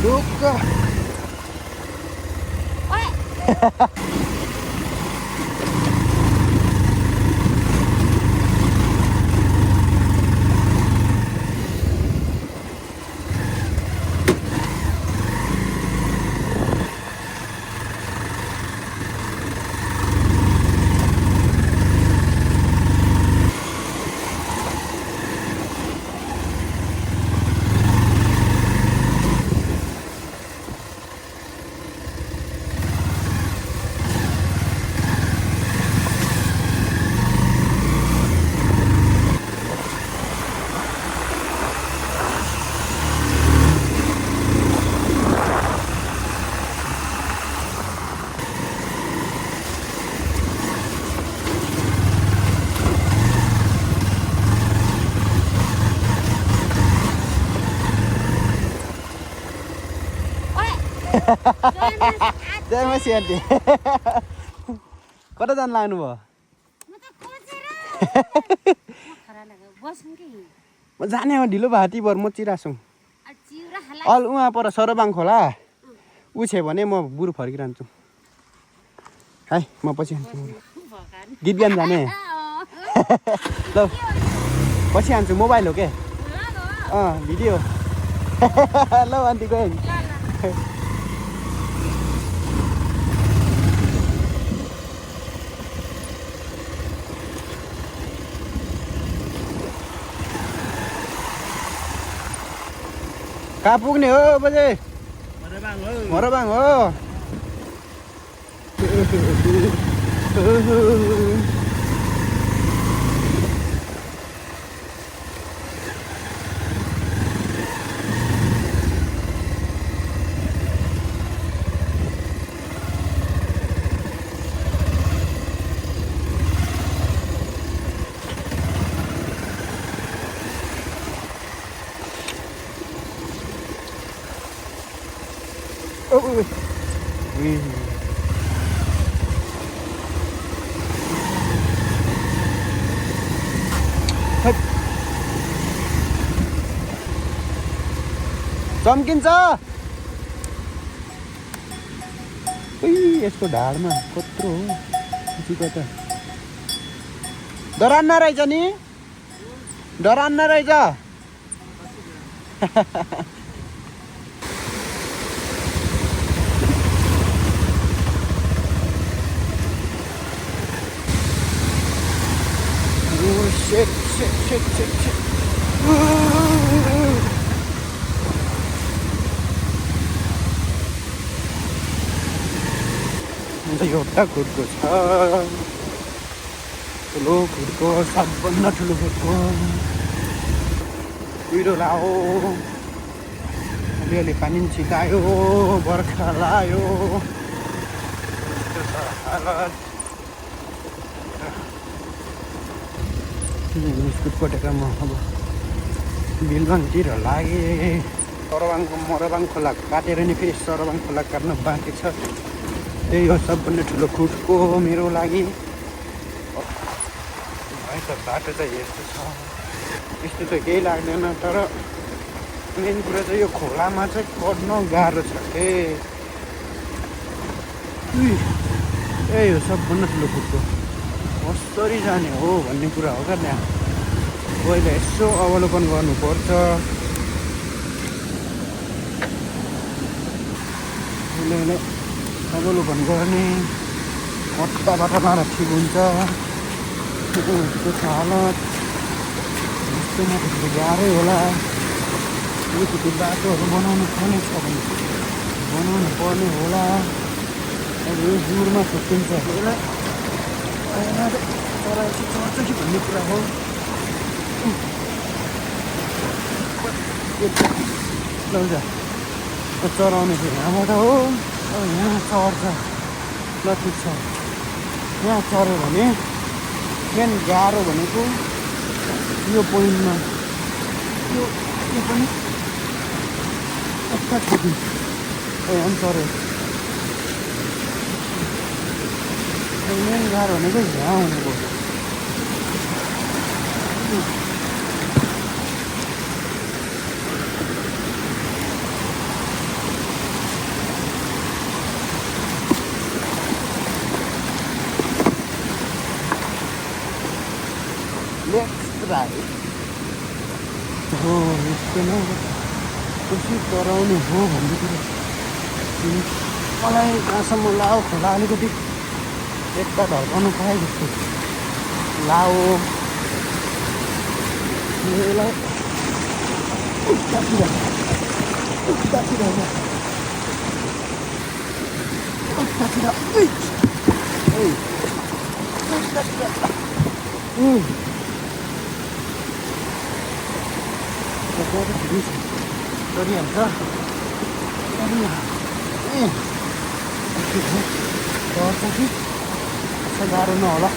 रुक जय मसी आन्टी कता जान लाग्नु भयो म जाने हो ढिलो भाती भर म चिरासु अल उहाँ पर सरबाङ खोला ऊ छ भने म बुढो फर्किरहन्छु है म पछि गीत गान जाने ल पछि आन्छु मोबाइल हो के भिडियो ल आन्टी गयो कहाँ पुग्ने हो बजे मरबाङ हो चम्किन्छ यसको ढाडमा कत्रो हो त डरान्न रहेछ नि डरान्न रहेछ shit. एउटा खुट्को छ ठुलो खुट्को सबभन्दा ठुलो खुट्को कुहिरो लाओ अलिअलि पानी छिटायो बर्खा लायो बिस्कुट पटेर म अब बिलबाङतिर लागेँ मरबाङ खोला काटेर नि फेरि सरबाङ खोला काट्न बाँकी छ त्यही हो सबभन्दा ठुलो खुट्को मेरो लागि भाइ त बाटो चाहिँ यस्तो छ यस्तो त केही लाग्दैन तर मेन कुरा चाहिँ यो खोलामा चाहिँ कड्न गाह्रो छ के त्यही हो सबभन्दा ठुलो खुट्को कसरी जाने हो भन्ने कुरा हो क्या त्यहाँ पहिले यसो अवलोकन गर्नुपर्छ अवलोकन गर्ने कताबाट मारा ठिक हुन्छ त्यो छ हालत यस्तोमा त गाह्रै होला अलिकति बाटोहरू बनाउनु पर्ने छ भने बनाउनु पर्ने होला अब यो जुरमा छुट्टिन्छ होला चढ्छ कि भन्ने कुरा हो लौजा चढाउने चाहिँ यहाँबाट हो अब यहाँ चढ्छ ल ठिक छ यहाँ चढ्यो भने मेन गाह्रो भनेको यो पोइन्टमा यो पनि यस्ता ठिक यहाँ चढ्यो मेन गाह्रो भनेको यहाँ हुनुको Let's try. यसमा कसरी तराउनु हो भन्ने कुरो मलाई कहाँसम्म लाओ खोला अलिकति यता ढल्काउनु पाएँ जस्तो लाओ यसलाई उतातिर गरिहाल्छ गर्छ कि गाह्रो नहोला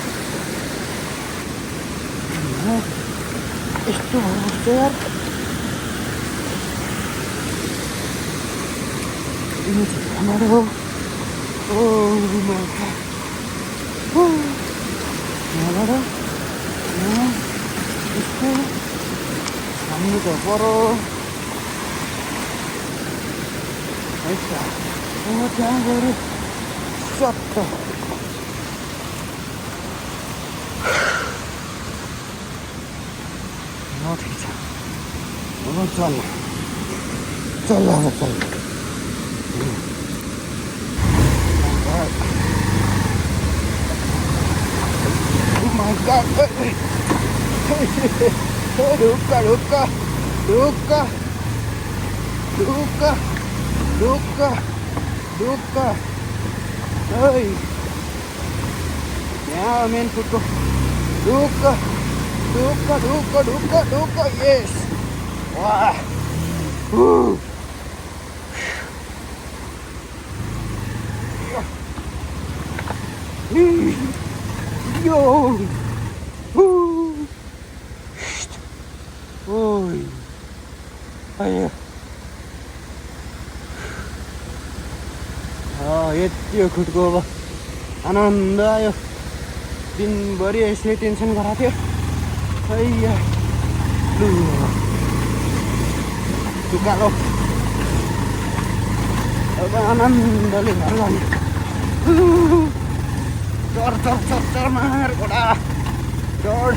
यस्तो भएर बस्छ यार हाम्रो यहाँबाट यस्तो हामी त परो है त त्यहाँ गएर सट्ट ठिक छ चल चल अब चल my god रुका रुका रुका रुका रुका रुका यहाँ मेन फुटको रुका रुका रुका रुका रुका यस वाह यो ओइ आयो यति हो खुट्को अब आनन्द आयो दिनभरि यसले टेन्सन गराएको थियो हैया लु उकालो अब आनन्दले घर लाने चढ चढ चढ चढ मार घोडा चढ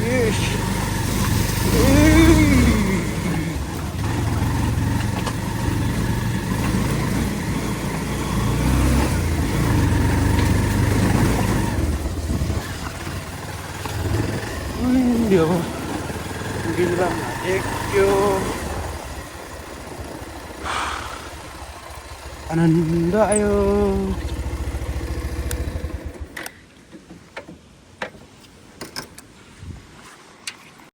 yes Yo, gila ekyo ananda ayo